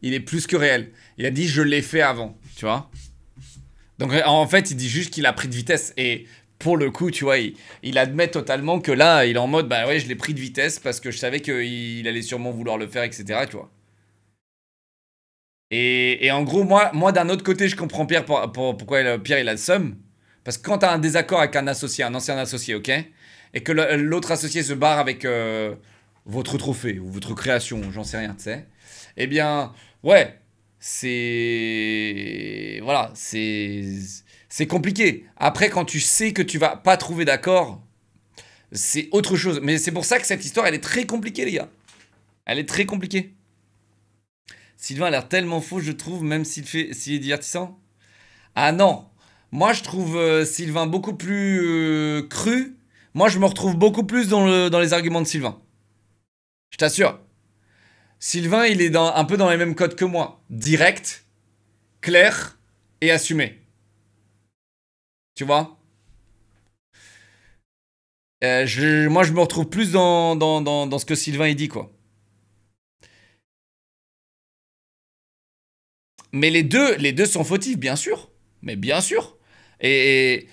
il est plus que réel. Il a dit je l'ai fait avant, tu vois. Donc en fait, il dit juste qu'il a pris de vitesse. Et pour le coup, tu vois, il admet totalement que là, il est en mode, bah ouais, je l'ai pris de vitesse parce que je savais qu'il allait sûrement vouloir le faire, etc. Tu vois. Et en gros, moi d'un autre côté, je comprends Pierre pourquoi Pierre il a le seum. Parce que quand t'as un désaccord avec un associé, un ancien associé, ok, et que l'autre associé se barre avec votre trophée ou votre création, j'en sais rien, tu sais, eh bien, ouais, voilà, c'est compliqué. Après, quand tu sais que tu vas pas trouver d'accord, c'est autre chose. Mais c'est pour ça que cette histoire, elle est très compliquée, les gars. Elle est très compliquée. Sylvain a l'air tellement faux, je trouve, même s'il est divertissant. Ah non, moi je trouve Sylvain beaucoup plus cru. Moi je me retrouve beaucoup plus dans les arguments de Sylvain. Je t'assure. Sylvain, il est un peu dans les mêmes codes que moi. Direct, clair et assumé. Tu vois? Moi je me retrouve plus dans ce que Sylvain il dit, quoi. Mais les deux sont fautifs, bien sûr. Mais bien sûr. Et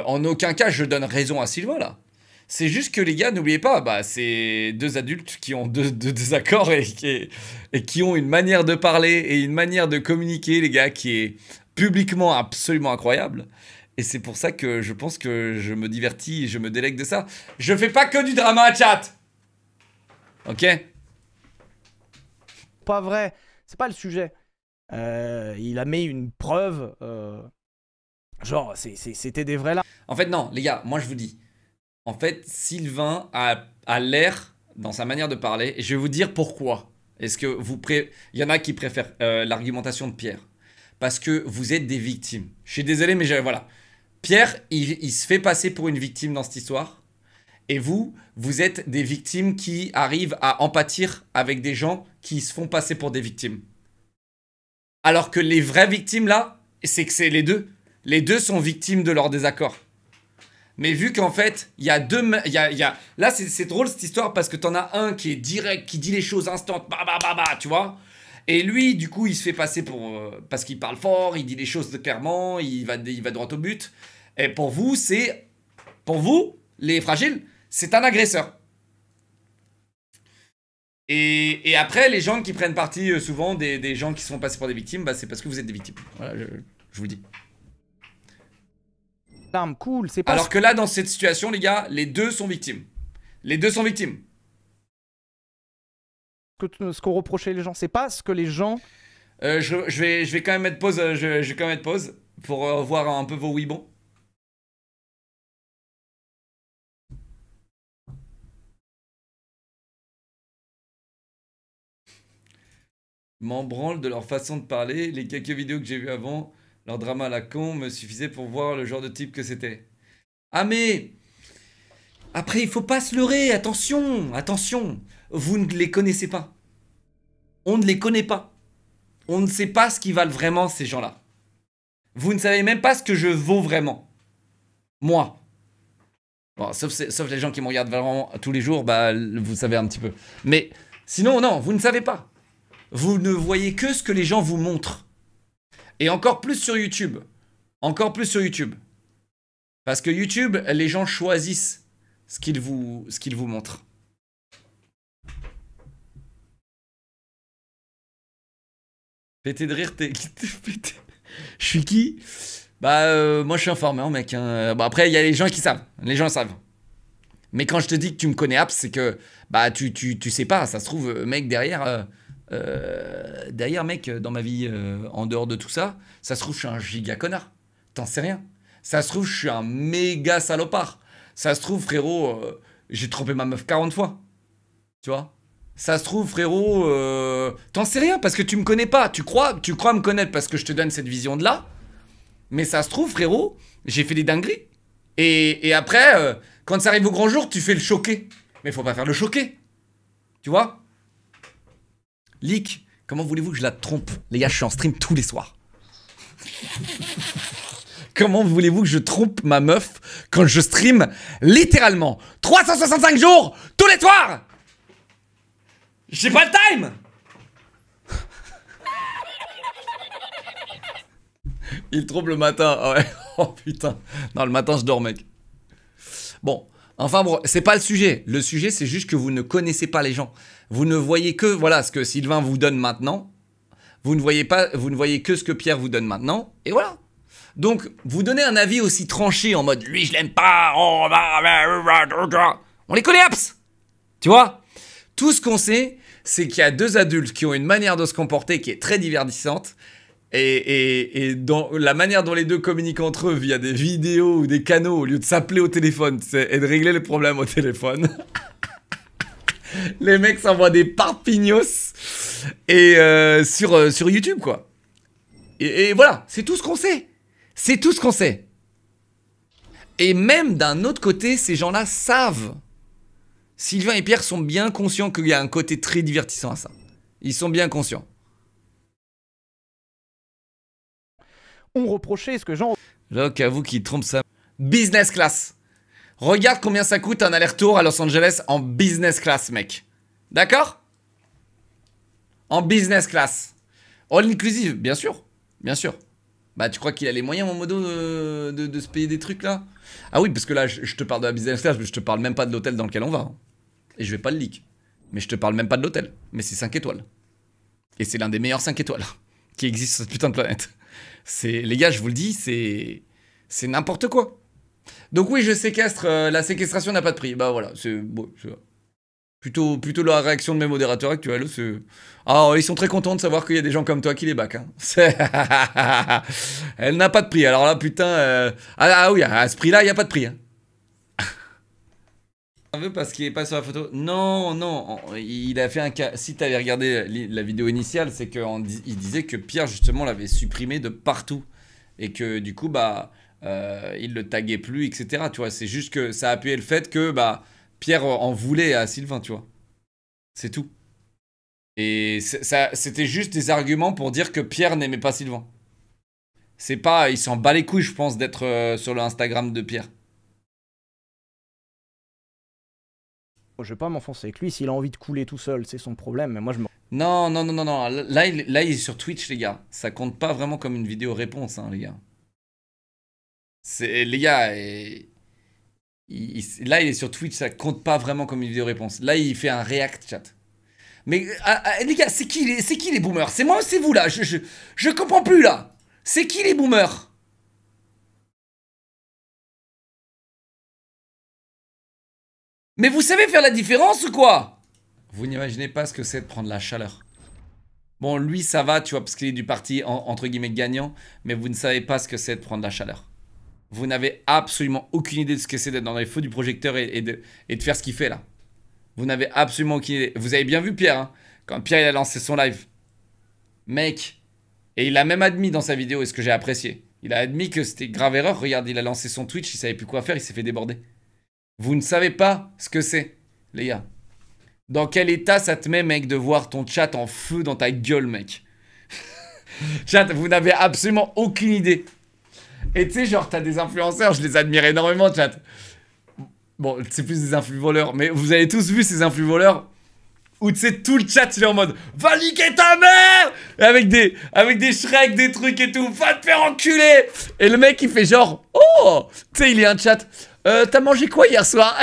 en aucun cas, je donne raison à Sylvain, là. C'est juste que les gars, n'oubliez pas, bah, c'est deux adultes qui ont deux désaccords et qui ont une manière de parler et une manière de communiquer, les gars, qui est publiquement absolument incroyable. Et c'est pour ça que je pense que je me divertis et je me délègue de ça. Je fais pas que du drama, chat. Ok? Pas vrai, c'est pas le sujet. Il a mis une preuve, genre c'était des vrais là. En fait, non, les gars, moi je vous dis. En fait, Sylvain a l'air, dans sa manière de parler, et je vais vous dire pourquoi. Est-ce que il y en a qui préfèrent l'argumentation de Pierre. Parce que vous êtes des victimes. Je suis désolé, mais voilà. Pierre, il se fait passer pour une victime dans cette histoire. Et vous êtes des victimes qui arrivent à empathir avec des gens qui se font passer pour des victimes. Alors que les vraies victimes, là, c'est que c'est les deux. Les deux sont victimes de leur désaccord. Mais vu qu'en fait, il y a deux... Là, c'est drôle cette histoire parce que t'en as un qui est direct, qui dit les choses instant, tu vois. Et lui, du coup, il se fait passer pour... parce qu'il parle fort, il dit les choses clairement, il va droit au but. Et pour vous, les fragiles, c'est un agresseur. Et après, les gens qui prennent parti souvent des gens qui se font passer pour des victimes, bah, c'est parce que vous êtes des victimes. Voilà, je vous le dis. L'arme, cool, c'est pas... Alors que là, dans cette situation, les gars, les deux sont victimes. Les deux sont victimes. Ce qu'on reprochait les gens, c'est pas ce que les gens... Je vais quand même mettre pause, je vais quand même mettre pause pour voir un peu vos oui-bons. M'en branle de leur façon de parler. Les quelques vidéos que j'ai vues avant, leur drama à la con, me suffisaient pour voir le genre de type que c'était. Ah mais... Après, il faut pas se leurrer, attention, attention. Vous ne les connaissez pas. On ne les connaît pas. On ne sait pas ce qu'ils valent vraiment, ces gens-là. Vous ne savez même pas ce que je vaux vraiment. Moi. Bon, sauf les gens qui me regardent vraiment tous les jours, bah, vous savez un petit peu. Mais sinon, non, vous ne savez pas. Vous ne voyez que ce que les gens vous montrent. Et encore plus sur YouTube. Encore plus sur YouTube. Parce que YouTube, les gens choisissent ce qu'ils vous montrent. Pété de rire, t'es... Je suis qui? Bah, moi je suis informeur, mec. Hein. Bon, après, il y a les gens qui savent. Les gens savent. Mais quand je te dis que tu me connais Apps, c'est que... Bah, tu sais pas. Ça se trouve, mec, derrière... Derrière, mec, dans ma vie, en dehors de tout ça, ça se trouve, je suis un giga connard. T'en sais rien. Ça se trouve, je suis un méga salopard. Ça se trouve, frérot, j'ai trompé ma meuf 40 fois. Tu vois? Ça se trouve, frérot, t'en sais rien parce que tu me connais pas. Tu crois me connaître parce que je te donne cette vision de là. Mais ça se trouve, frérot, j'ai fait des dingueries. Et après, quand ça arrive au grand jour, tu fais le choqué. Mais faut pas faire le choqué. Tu vois? Leak, comment voulez-vous que je la trompe? Les gars, je suis en stream tous les soirs. Comment voulez-vous que je trompe ma meuf quand je stream littéralement 365 jours tous les soirs? J'ai pas le time. Il trompe le matin. Ah ouais. Oh putain. Non, le matin, je dors, mec. Bon. Enfin bon, c'est pas le sujet. Le sujet, c'est juste que vous ne connaissez pas les gens. Vous ne voyez que, voilà, ce que Sylvain vous donne maintenant. Vous ne voyez que ce que Pierre vous donne maintenant. Et voilà. Donc, vous donnez un avis aussi tranché en mode, lui, je l'aime pas. On les connaît, Abs. Tu vois? Tout ce qu'on sait, c'est qu'il y a deux adultes qui ont une manière de se comporter qui est très divertissante. Et dans la manière dont les deux communiquent entre eux via des vidéos ou des canaux au lieu de s'appeler au téléphone et de régler les problèmes au téléphone. Les mecs s'envoient des parpignos et sur YouTube, quoi. Et voilà, c'est tout ce qu'on sait. C'est tout ce qu'on sait. Et même d'un autre côté, ces gens-là savent. Sylvain et Pierre sont bien conscients qu'il y a un côté très divertissant à ça. Ils sont bien conscients. On reprochait ce que Jean... Donc, avoue qu'il trompe ça. Business class. Regarde combien ça coûte un aller-retour à Los Angeles en business class, mec. D'accord? En business class. All inclusive, bien sûr. Bien sûr. Bah, tu crois qu'il a les moyens, mon modo, de se payer des trucs, là? Ah oui, parce que là, je te parle de la business class, mais je te parle même pas de l'hôtel dans lequel on va. Hein. Et je vais pas le leak. Mais je te parle même pas de l'hôtel. Mais c'est 5 étoiles. Et c'est l'un des meilleurs 5 étoiles qui existe sur cette putain de planète. Les gars, je vous le dis, c'est n'importe quoi. Donc oui, je séquestre. La séquestration n'a pas de prix. Bah voilà, c'est bon, plutôt la réaction de mes modérateurs actuels. Ah, ils sont très contents de savoir qu'il y a des gens comme toi qui les back. Hein. Elle n'a pas de prix. Alors là, putain. Ah oui, à ce prix-là, il n'y a pas de prix. Hein. Parce qu'il est pas sur la photo. Non, non, il a fait un cas. Si t'avais regardé la vidéo initiale, c'est qu'il disait que Pierre justement l'avait supprimé de partout et que du coup bah il le taguait plus, etc. Tu vois, c'est juste que ça a appuyé le fait que bah Pierre en voulait à Sylvain, tu vois. C'est tout. Et c'était juste des arguments pour dire que Pierre n'aimait pas Sylvain. C'est pas, il s'en bat les couilles, je pense, d'être sur le Instagram de Pierre. Je vais pas m'enfoncer avec lui, s'il a envie de couler tout seul, c'est son problème, mais moi je me... Non, non, non, non, non. Là, il est sur Twitch, les gars. Ça compte pas vraiment comme une vidéo réponse, hein, les gars. Les gars, là, il est sur Twitch, ça compte pas vraiment comme une vidéo réponse. Là, il fait un react chat. Mais, les gars, c'est qui les boomers? C'est moi ou c'est vous, là? Je comprends plus, là. C'est qui les boomers? Mais vous savez faire la différence ou quoi? Vous n'imaginez pas ce que c'est de prendre la chaleur. Bon, lui, ça va, tu vois, parce qu'il est du parti, entre guillemets, gagnant. Mais vous ne savez pas ce que c'est de prendre la chaleur. Vous n'avez absolument aucune idée de ce que c'est d'être dans les feux du projecteur et de faire ce qu'il fait, là. Vous n'avez absolument aucune idée. Vous avez bien vu Pierre, hein, quand Pierre il a lancé son live. Mec. Et il a même admis dans sa vidéo, et ce que j'ai apprécié. Il a admis que c'était grave erreur. Regarde, il a lancé son Twitch, il savait plus quoi faire, il s'est fait déborder. Vous ne savez pas ce que c'est, les gars. Dans quel état ça te met, mec, de voir ton chat en feu dans ta gueule, mec? Chat, vous n'avez absolument aucune idée. Et tu sais, genre, t'as des influenceurs, je les admire énormément, chat. Bon, c'est plus des influ-voleurs, mais vous avez tous vu ces influ-voleurs où tu sais, tout le chat, il est en mode « Va niquer ta mère !» avec des Shrek, des trucs et tout. « Va te faire enculer !» Et le mec, il fait genre « Oh !» Tu sais, il est un chat. T'as mangé quoi hier soir?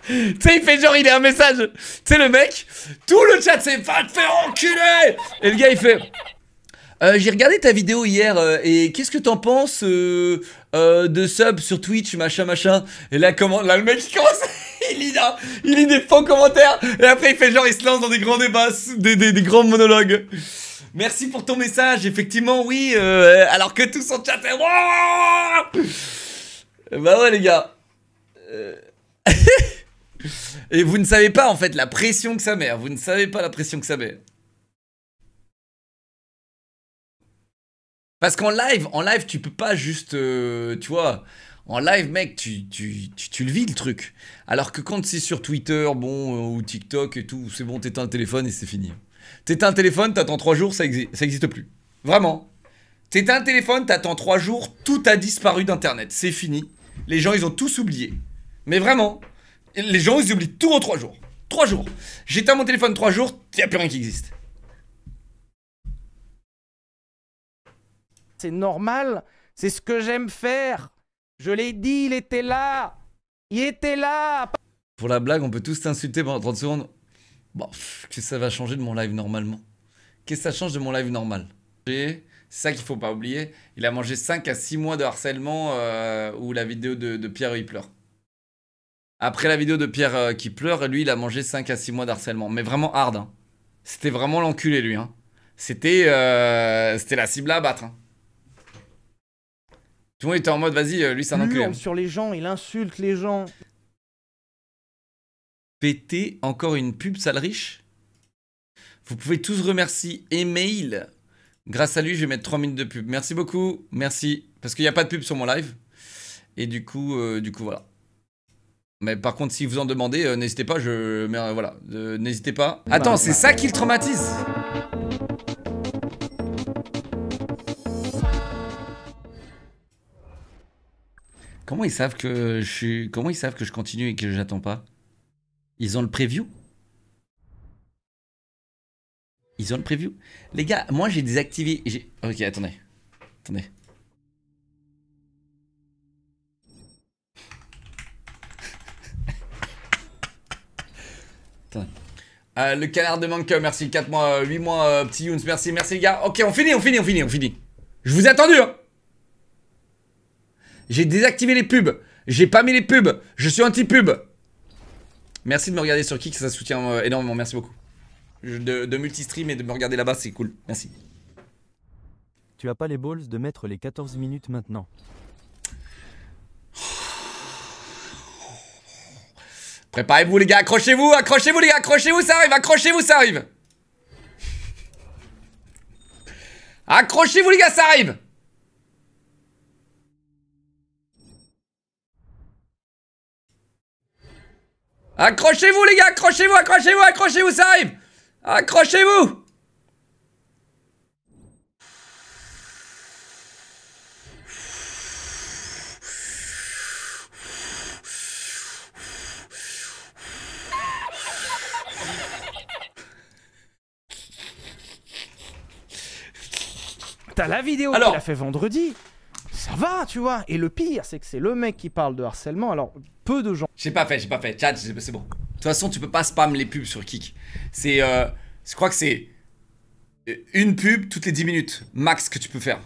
Tu sais, il fait genre, il est un message. Tu sais, le mec, tout le chat, c'est va te faire enculer. Et le gars, il fait j'ai regardé ta vidéo hier et qu'est-ce que t'en penses de sub sur Twitch, machin, machin. Et là, le mec, il commence, il lit des faux commentaires. Et après, il fait genre, il se lance dans des grands débats, des grands monologues. Merci pour ton message, effectivement, oui. Alors que tout son chat est. Bah ouais, les gars. Et vous ne savez pas en fait la pression que ça met. Vous ne savez pas la pression que ça met. Parce qu'en live, tu peux pas juste, tu vois, en live, mec, tu le vis le truc. Alors que quand c'est sur Twitter, bon, ou TikTok et tout, c'est bon, t'éteins le téléphone et c'est fini. T'éteins le téléphone, t'attends 3 jours, ça existe plus. Vraiment. T'éteins le téléphone, t'attends 3 jours, tout a disparu d'internet. C'est fini. Les gens, ils ont tous oublié. Mais vraiment. Les gens, ils oublient tout en 3 jours. 3 jours. J'éteins mon téléphone 3 jours, y'a plus rien qui existe. C'est normal. C'est ce que j'aime faire. Je l'ai dit, il était là. Il était là. Pour la blague, on peut tous t'insulter pendant 30 secondes. Bon, qu'est-ce que ça va changer de mon live normalement? Qu'est-ce que ça change de mon live normal? C'est ça qu'il faut pas oublier. Il a mangé 5 à 6 mois de harcèlement ou la vidéo de Pierre il pleure. Après la vidéo de Pierre qui pleure, lui il a mangé 5 à 6 mois d'harcèlement. Mais vraiment hard. Hein. C'était vraiment l'enculé lui. Hein. C'était la cible à abattre. Hein. Tout le monde était en mode vas-y, lui c'est un enculé. Hein. Sur les gens, il insulte les gens. Péter encore une pub sale riche. Vous pouvez tous remercier Email. Grâce à lui, je vais mettre 3 minutes de pub. Merci beaucoup. Merci. Parce qu'il n'y a pas de pub sur mon live. Et du coup voilà. Mais par contre, si vous en demandez, n'hésitez pas. Voilà. N'hésitez pas. Attends, c'est ça qui le traumatise. Comment ils savent que je continue et que j'attends pas? Ils ont le preview? Ils ont le preview? Les gars, moi j'ai désactivé. Ok, attendez. Attendez. Le canard de manque, merci. 4 mois, 8 mois, petit Younes, merci les gars. Ok, on finit. Je vous ai attendu, hein. J'ai désactivé les pubs. J'ai pas mis les pubs. Je suis anti-pub. Merci de me regarder sur Kik, ça soutient énormément. Merci beaucoup. De multi-stream et de me regarder là-bas, c'est cool. Merci. Tu as pas les balls de mettre les 14 minutes maintenant. Préparez-vous les gars, accrochez-vous les gars, accrochez-vous, ça arrive, accrochez-vous, ça arrive. Accrochez-vous les gars, ça arrive. Accrochez-vous les gars, accrochez-vous, ça arrive. Accrochez-vous. T'as la vidéo qu'il a fait vendredi. Ça va, tu vois. Et le pire, c'est que c'est le mec qui parle de harcèlement. Alors, peu de gens. J'ai pas fait. Chat, c'est bon. De toute façon, tu peux pas spam les pubs sur Kik. C'est, je crois que c'est une pub toutes les 10 minutes, max, que tu peux faire.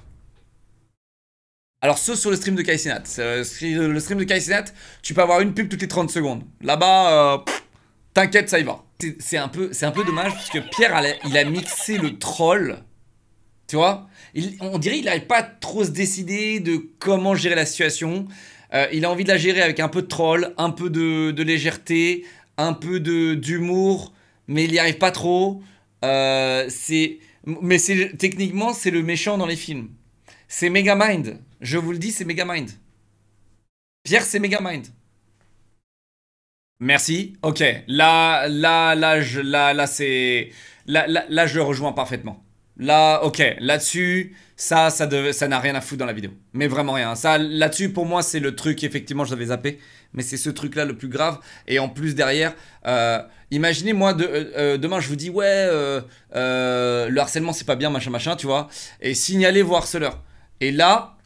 Alors, sauf sur le stream de Kaisinat. Le stream de Kaisinat, tu peux avoir une pub toutes les 30 secondes. Là-bas, t'inquiète, ça y va. C'est un peu dommage parce que Pierre, il a mixé le troll. Tu vois, on dirait qu'il n'arrive pas à trop se décider de comment gérer la situation. Il a envie de la gérer avec un peu de troll, un peu de légèreté, un peu d'humour, mais il n'y arrive pas trop. Techniquement, c'est le méchant dans les films. C'est Megamind. Je vous le dis, c'est Megamind. Pierre, c'est Megamind. Merci. Ok. Là, je le rejoins parfaitement. Là, ok, là-dessus, ça n'a rien à foutre dans la vidéo. Mais vraiment rien. Ça, là-dessus, pour moi, c'est le truc, effectivement, je l'avais zappé. Mais c'est ce truc-là le plus grave. Et en plus, derrière, imaginez, moi, demain, je vous dis, ouais, le harcèlement, c'est pas bien, machin, tu vois. Et signalez vos harceleurs. Et là,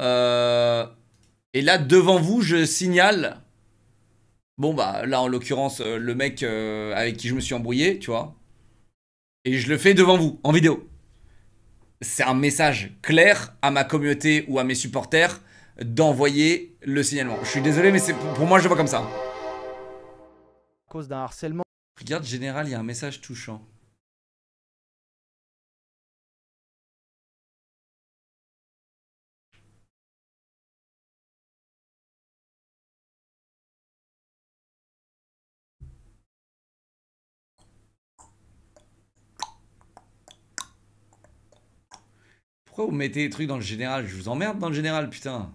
devant vous, je signale. Bon, bah, là, en l'occurrence, le mec avec qui je me suis embrouillé, tu vois. Et je le fais devant vous, en vidéo. C'est un message clair à ma communauté ou à mes supporters d'envoyer le signalement. Je suis désolé, mais pour moi, je le vois comme ça. À cause d'un harcèlement. Regarde, général, il y a un message touchant. Pourquoi vous mettez des trucs dans le général? Je vous emmerde dans le général, putain.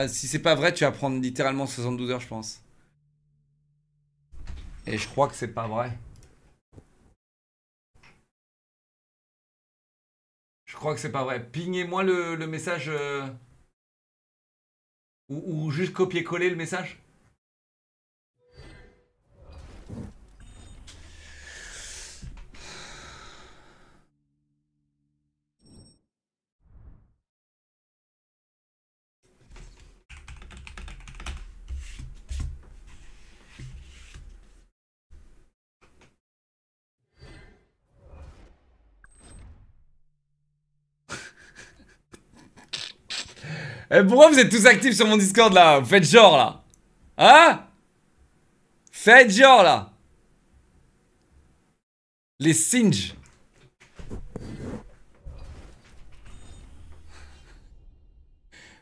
Si c'est pas vrai, tu vas prendre littéralement 72 heures, je pense. Et je crois que c'est pas vrai. Je crois que c'est pas vrai. Pignez-moi le message. Ou juste copier-coller le message? Eh, pourquoi vous êtes tous actifs sur mon Discord là? Vous faites genre là? Hein? Faites genre là? Les singes.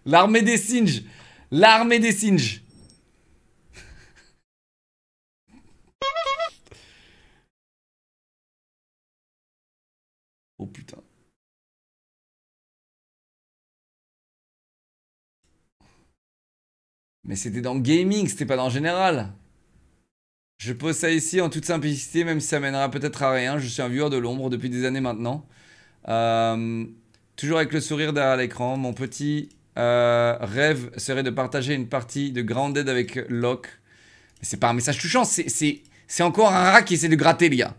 L'armée des singes. L'armée des singes. Oh putain. Mais c'était dans le gaming, c'était pas dans le général. Je pose ça ici en toute simplicité, même si ça mènera peut-être à rien. Je suis un viewer de l'ombre depuis des années maintenant. Toujours avec le sourire derrière l'écran. Mon petit rêve serait de partager une partie de Grounded avec Locke. Mais c'est pas un message touchant, c'est encore un rat qui essaie de gratter, les gars.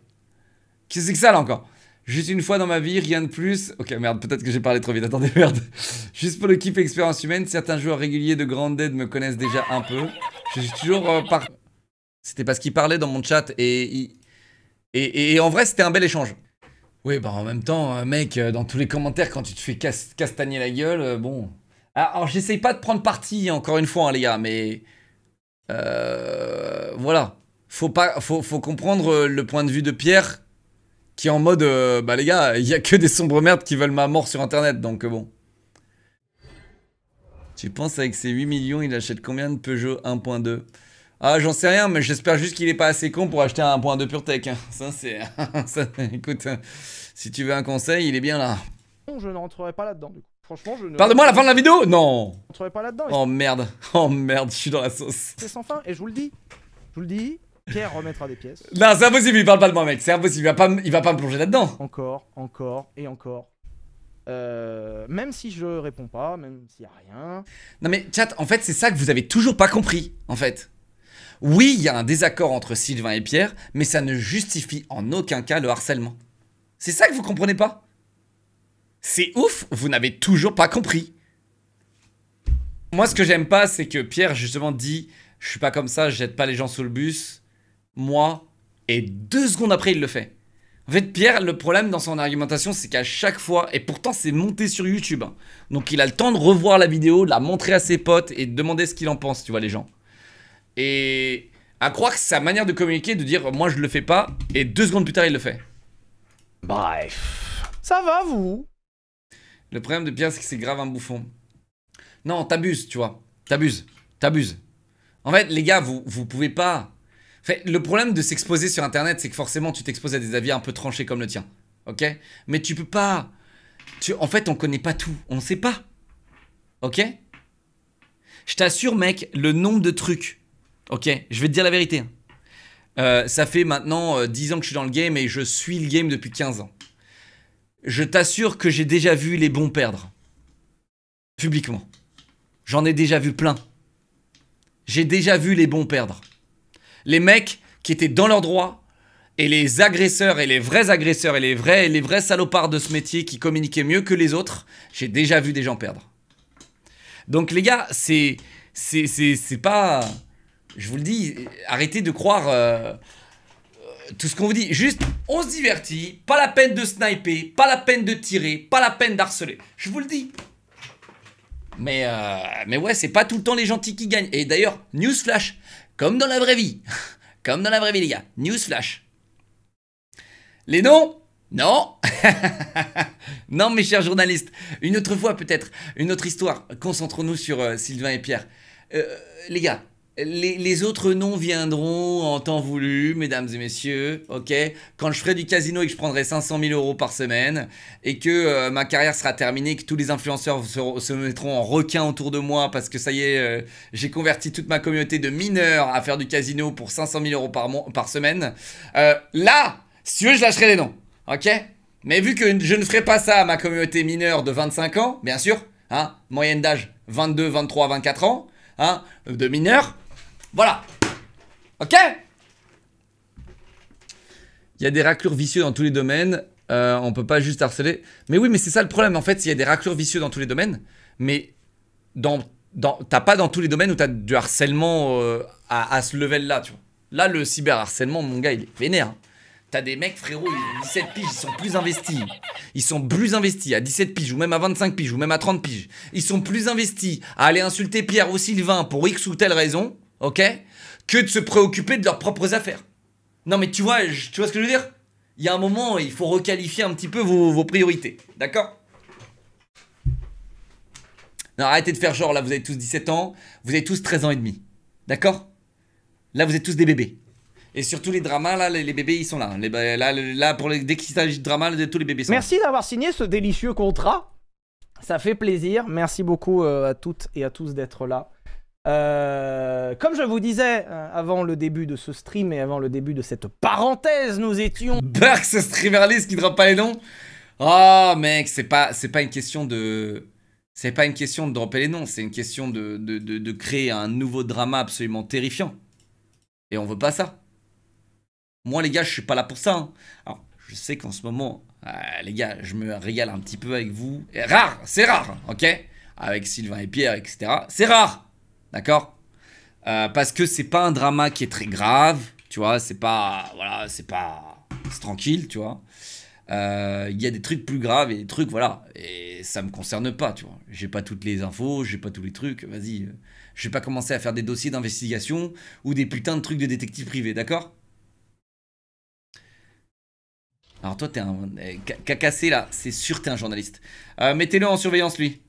Qu'est-ce que c'est que ça là encore? Juste une fois dans ma vie, rien de plus. Ok, merde, peut-être que j'ai parlé trop vite. Attendez, merde. Juste pour le kiff expérience humaine, certains joueurs réguliers de Grounded me connaissent déjà un peu. Je suis toujours C'était parce qu'il parlait dans mon chat et en vrai, c'était un bel échange. Oui, bah en même temps, mec, dans tous les commentaires, quand tu te fais castagner la gueule, bon. Alors, j'essaye pas de prendre parti, encore une fois, hein, les gars, mais. Voilà. Faut comprendre le point de vue de Pierre. Qui est en mode, bah les gars, il y a que des sombres merdes qui veulent ma mort sur internet, donc bon. Tu penses avec ses 8 millions, il achète combien de Peugeot 1.2? Ah, j'en sais rien, mais j'espère juste qu'il est pas assez con pour acheter un 1.2 PureTech. Ça, c'est... Écoute, si tu veux un conseil, il est bien là. Je ne rentrerai pas là-dedans, du coup. Franchement, je ne... Parle de moi à la fin de la vidéo? Non. Je ne rentrerai pas là-dedans. Oh merde, je suis dans la sauce. C'est sans fin, et je vous le dis. Je vous le dis. Pierre remettra des pièces. Non, c'est impossible, il parle pas de moi, mec. C'est impossible, il va pas me plonger là-dedans. Encore et encore. Même si je réponds pas, même s'il y a rien. Non mais chat, en fait, c'est ça que vous avez toujours pas compris, en fait. Oui, il y a un désaccord entre Sylvain et Pierre, mais ça ne justifie en aucun cas le harcèlement. C'est ça que vous comprenez pas? C'est ouf, vous n'avez toujours pas compris. Moi, ce que j'aime pas, c'est que Pierre, justement, dit « Je suis pas comme ça, je jette pas les gens sous le bus. » Moi, et 2 secondes après, il le fait. En fait, Pierre, le problème dans son argumentation, c'est qu'à chaque fois, et pourtant c'est monté sur YouTube, hein, donc il a le temps de revoir la vidéo, de la montrer à ses potes et de demander ce qu'il en pense, tu vois, les gens. Et à croire que c'est sa manière de communiquer, de dire moi je le fais pas, et 2 secondes plus tard il le fait. Bref. Ça va, vous? Le problème de Pierre, c'est que c'est grave un bouffon. Non, t'abuses, tu vois. T'abuses. En fait, les gars, vous pouvez pas... En fait, le problème de s'exposer sur internet, c'est que forcément tu t'exposes à des avis un peu tranchés comme le tien. Ok? Mais tu peux pas... En fait, on connaît pas tout. On sait pas. Ok? Je t'assure, mec, le nombre de trucs. Ok? Je vais te dire la vérité. Ça fait maintenant 10 ans que je suis dans le game et je suis le game depuis 15 ans. Je t'assure que j'ai déjà vu les bons perdre. Publiquement. J'en ai déjà vu plein. J'ai déjà vu les bons perdre. Les mecs qui étaient dans leur droit et les agresseurs et les vrais agresseurs et les vrais salopards de ce métier qui communiquaient mieux que les autres, j'ai déjà vu des gens perdre. Donc les gars, c'est pas... Je vous le dis, arrêtez de croire tout ce qu'on vous dit. Juste, on se divertit, pas la peine de sniper, pas la peine de tirer, pas la peine d'harceler. Je vous le dis. Mais ouais, c'est pas tout le temps les gentils qui gagnent. Et d'ailleurs, newsflash, comme dans la vraie vie. Comme dans la vraie vie, les gars. Newsflash. Les noms? Non. Non, mes chers journalistes. Une autre fois, peut-être. Une autre histoire. Concentrons-nous sur Sylvain et Pierre. Les gars, les autres noms viendront en temps voulu, mesdames et messieurs, ok? Quand je ferai du casino et que je prendrai 500 000 € par semaine, et que ma carrière sera terminée, que tous les influenceurs se mettront en requin autour de moi, parce que ça y est, j'ai converti toute ma communauté de mineurs à faire du casino pour 500 000 € par semaine, là, si tu veux, je lâcherai les noms, ok? Mais vu que je ne ferai pas ça à ma communauté mineure de 25 ans, bien sûr, hein, moyenne d'âge 22, 23, 24 ans, hein, de mineurs. Voilà. Ok? Il y a des raclures vicieux dans tous les domaines. On peut pas juste harceler. Mais oui, mais c'est ça le problème. En fait, il y a des raclures vicieux dans tous les domaines. Mais t'as pas dans tous les domaines où t'as du harcèlement à ce level-là, tu vois. Là, le cyberharcèlement, mon gars, il est vénère. Hein. T'as des mecs, frérot, ils ont 17 piges, ils sont plus investis. Ils sont plus investis à 17 piges, ou même à 25 piges, ou même à 30 piges. Ils sont plus investis à aller insulter Pierre ou Sylvain pour X ou telle raison, ok, que de se préoccuper de leurs propres affaires. Non mais tu vois ce que je veux dire? Il y a un moment, il faut requalifier un petit peu vos priorités, d'accord? Non, arrêtez de faire genre, là, vous avez tous 17 ans, vous avez tous 13 ans et demi, d'accord? Là, vous êtes tous des bébés. Et surtout les dramas, là, les bébés, ils sont là. Là, dès qu'il s'agit de drama, tous les bébés sont Merci d'avoir signé ce délicieux contrat. Ça fait plaisir. Merci beaucoup à toutes et à tous d'être là. Comme je vous disais avant le début de ce stream et avant le début de cette parenthèse, nous étions... Burks, ce streamerlist qui droppe pas les noms. Oh, mec, c'est pas une question de... C'est pas une question de dropper les noms. C'est une question de créer un nouveau drama absolument terrifiant. Et on veut pas ça. Moi, les gars, je suis pas là pour ça. Hein. Alors, je sais qu'en ce moment, les gars, je me régale un petit peu avec vous. Et c'est rare, ok? Avec Sylvain et Pierre, etc. C'est rare, d'accord? Parce que c'est pas un drama qui est très grave, tu vois. C'est pas, voilà, c'est tranquille, tu vois. Il y a des trucs plus graves et des trucs, voilà. Et ça me concerne pas, tu vois. J'ai pas toutes les infos, j'ai pas tous les trucs. Vas-y, je vais pas commencer à faire des dossiers d'investigation ou des putains de trucs de détective privé, d'accord? Alors toi, t'es un... Cacassé, là, c'est sûr t'es un journaliste. Mettez-le en surveillance, lui.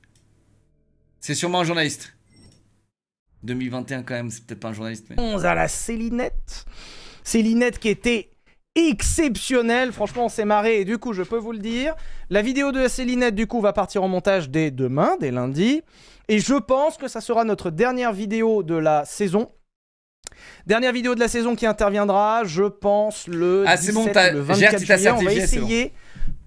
C'est sûrement un journaliste. 2021, quand même, c'est peut-être pas un journaliste, mais... à la Célinette. Célinette qui était exceptionnelle. Franchement, on s'est marré et du coup, je peux vous le dire. La vidéo de la Célinette, du coup, va partir en montage dès demain, dès lundi. Et je pense que ça sera notre dernière vidéo de la saison. Dernière vidéo de la saison qui interviendra, je pense, le 17 ou le 24 juillet. On va essayer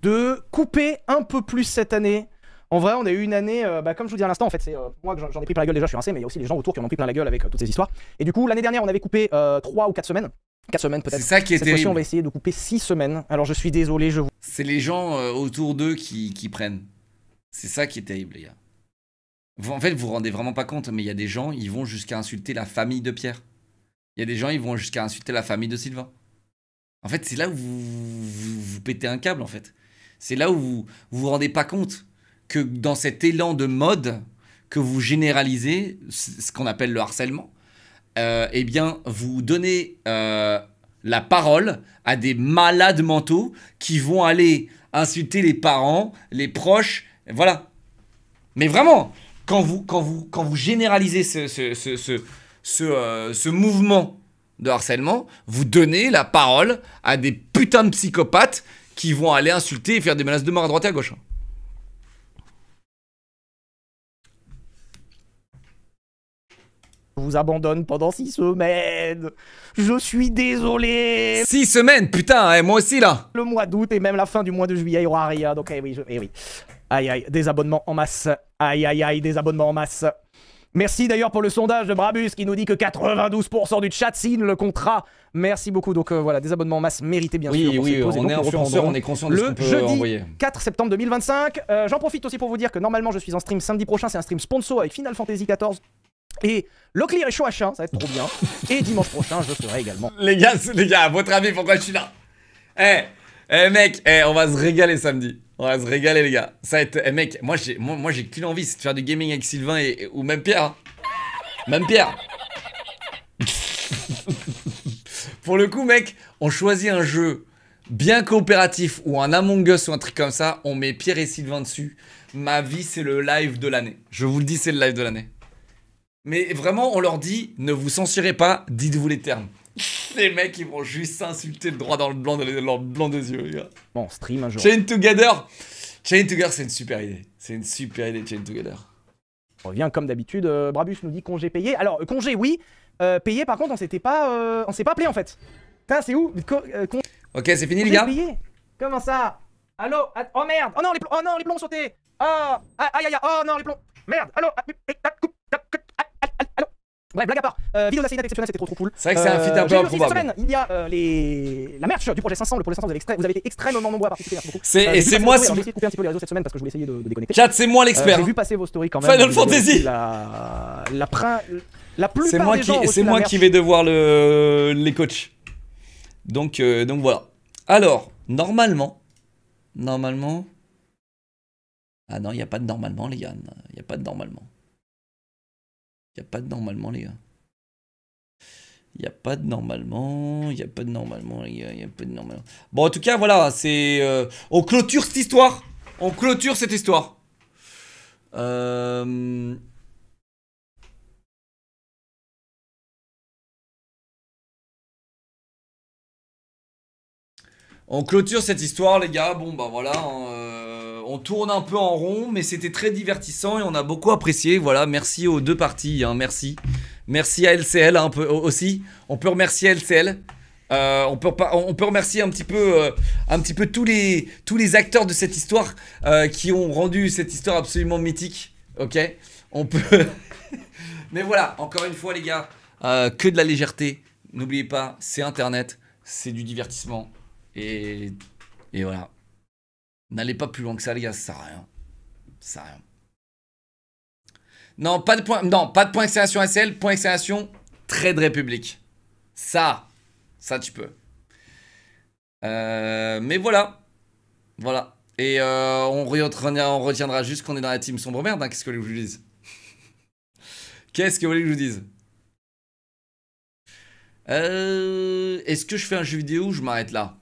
de couper un peu plus cette année. En vrai, on a eu une année, comme je vous dis à l'instant, en fait, c'est moi que j'en ai pris plein la gueule déjà, je suis rincé, mais il y a aussi les gens autour qui en ont pris plein la gueule avec toutes ces histoires. Et du coup, l'année dernière, on avait coupé 3 ou 4 semaines. 4 semaines peut-être. C'est ça qui est Cette terrible. fois-ci, on va essayer de couper 6 semaines. Alors, je suis désolé, je vous... C'est les gens autour d'eux qui prennent. C'est ça qui est terrible, les gars. En fait, vous vous rendez vraiment pas compte, mais il y a des gens, ils vont jusqu'à insulter la famille de Pierre. Il y a des gens, ils vont jusqu'à insulter la famille de Sylvain. En fait, c'est là où vous pétez un câble, en fait. C'est là où vous vous rendez pas compte que dans cet élan de mode que vous généralisez, ce qu'on appelle le harcèlement, eh bien, vous donnez la parole à des malades mentaux qui vont aller insulter les parents, les proches, voilà. Mais vraiment, quand vous généralisez ce mouvement de harcèlement, vous donnez la parole à des putains de psychopathes qui vont aller insulter et faire des menaces de mort à droite et à gauche. Je vous abandonne pendant 6 semaines. Je suis désolé. 6 semaines, putain, moi aussi là. Le mois d'août et même la fin du mois de juillet, il n'y aura rien. Donc, oui. Aïe, aïe, des abonnements en masse. Aïe, aïe, aïe, des abonnements en masse. Merci d'ailleurs pour le sondage de Brabus qui nous dit que 92% du chat signe le contrat. Merci beaucoup. Donc voilà, des abonnements en masse mérités bien sûr. Oui, on est influenceur, on est conscient de ce qu'on peut envoyer. Le jeudi 4 septembre 2025. J'en profite aussi pour vous dire que normalement je suis en stream samedi prochain. C'est un stream sponsor avec Final Fantasy XIV. Et le clear est chaud à chien, ça va être trop bien. Et dimanche prochain, je serai également. Les gars, à votre avis, pourquoi je suis là? Mec, on va se régaler samedi. On va se régaler, les gars. Ça va être. Mec, moi j'ai qu'une envie, c'est de faire du gaming avec Sylvain ou même Pierre. Hein. Même Pierre. Pour le coup, mec, on choisit un jeu bien coopératif ou un Among Us ou un truc comme ça. On met Pierre et Sylvain dessus. Ma vie, c'est le live de l'année. Je vous le dis, c'est le live de l'année. Mais vraiment, on leur dit, ne vous censurez pas, dites-vous les termes. Les mecs, ils vont juste s'insulter droit dans le blanc des yeux, les gars. Bon, stream un jour. Chain Together. Chain Together, c'est une super idée. C'est une super idée, Chain Together. On revient comme d'habitude. Brabus nous dit congé payé. Alors, congé, oui. Payé, par contre, on s'est pas appelé en fait. Putain, c'est où Ok, c'est fini, les gars. Payé. Comment ça? Allô? Oh merde! Oh non, les plombs ont sauté! Oh! Aïe aïe aïe! Oh non, les plombs! Merde! Allô? Allô? Bref, blague à part. Vidéo d'Assélinette exceptionnelle, c'était trop cool. C'est vrai que c'est un feat un peu j'ai vu aussi cette improbable. semaine, il y a la merch du projet 500. Le projet 500, vous avez été extrêmement nombreux à participer. Merci beaucoup. C'est- J'ai et vu c'est passer moi, vos stories, si- alors j'ai essayé de couper un petit peu les réseaux cette semaine parce que je voulais essayer de déconnecter. Chat, c'est moi l'expert. J'ai vu passer vos stories quand même. Final Vous avez Fantasy. reçu La plupart C'est moi des gens ont reçu c'est la moi merch. qui vais devoir les coachs. Donc voilà. Alors, normalement. Ah non, il n'y a pas de normalement, les gars. Il n'y a pas de normalement. Il n'y a pas de normalement, les gars. Il n'y a pas de normalement. Il n'y a pas de normalement, les gars. Il n'y a pas de normalement. Bon, en tout cas, voilà. C'est. On clôture cette histoire. On clôture cette histoire. On clôture cette histoire, les gars. Bon, bah voilà. On tourne un peu en rond, mais c'était très divertissant et on a beaucoup apprécié. Voilà, merci aux deux parties. Hein, merci. Merci à LCL un peu aussi. On peut remercier LCL. On peut remercier un petit peu tous les acteurs de cette histoire qui ont rendu cette histoire absolument mythique. Ok, on peut. Mais voilà, encore une fois, les gars, que de la légèreté. N'oubliez pas, c'est Internet, c'est du divertissement. Et voilà. N'allez pas plus loin que ça, les gars, ça sert à rien. Ça sert à rien. Non, pas de point d'exclamation SL, point d'exclamation Trade Republic. Ça tu peux. Mais voilà. Voilà. Et on retiendra juste qu'on est dans la team sombre merde. Hein. Qu'est-ce que vous voulez que je vous dise? Qu'est-ce que vous voulez que je vous dise? Est-ce que je fais un jeu vidéo ou je m'arrête là?